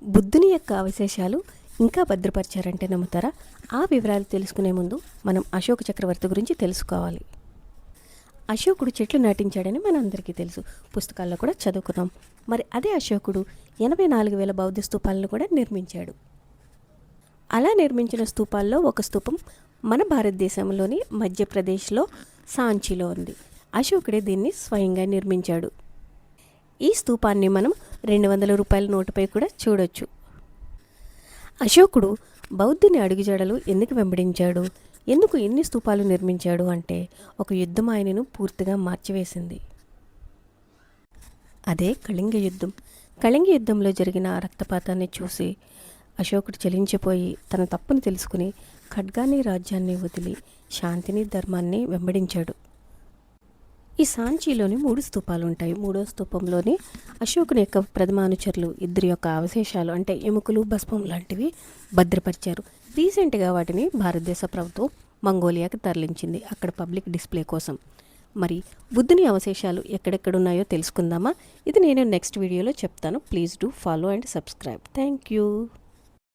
బుద్ధుని యొక్క అవశేషాలు ఇంకా భద్రపరిచారంటే నమ్ముతారా? ఆ వివరాలు తెలుసుకునే ముందు మనం అశోక చక్రవర్తి గురించి తెలుసుకోవాలి. అశోకుడు చెట్లు నాటించాడని మనందరికీ తెలుసు, పుస్తకాల్లో కూడా చదువుకున్నాం. మరి అదే అశోకుడు 84,000 బౌద్ధ స్తూపాలను కూడా నిర్మించాడు. అలా నిర్మించిన స్తూపాల్లో ఒక స్తూపం మన భారతదేశంలోని మధ్యప్రదేశ్లో సాంచీలో ఉంది. అశోకుడే దీన్ని స్వయంగా నిర్మించాడు. ఈ స్తూపాన్ని మనం 200 రూపాయల నోటుపై కూడా చూడొచ్చు. అశోకుడు బౌద్ధుని అడుగుజాడలు ఎందుకు వెంబడించాడు, ఎందుకు ఎన్ని స్తూపాలు నిర్మించాడు అంటే ఒక యుద్ధం ఆయనను పూర్తిగా మార్చివేసింది. అదే కళింగ యుద్ధం. కళింగ యుద్ధంలో జరిగిన రక్తపాతాన్ని చూసి అశోకుడు చలించిపోయి తన తప్పుని తెలుసుకుని ఖడ్గాన్ని, రాజ్యాన్ని వదిలి శాంతిని, ధర్మాన్ని వెంబడించాడు. ఈ సాంచీలోని 3 స్తూపాలు ఉంటాయి. 3వ స్తూపంలోని అశోకుని యొక్క ప్రథమానుచరులు ఇద్దరి యొక్క అవశేషాలు అంటే ఎముకలు, భస్మం లాంటివి భద్రపరిచారు. రీసెంట్గా వాటిని భారతదేశ ప్రభుత్వం మంగోలియాకి తరలించింది, అక్కడ పబ్లిక్ డిస్ప్లే కోసం. మరి బుద్ధుని అవశేషాలు ఎక్కడెక్కడున్నాయో తెలుసుకుందామా? ఇది నేను నెక్స్ట్ వీడియోలో చెప్తాను. Please do follow and subscribe. Thank you.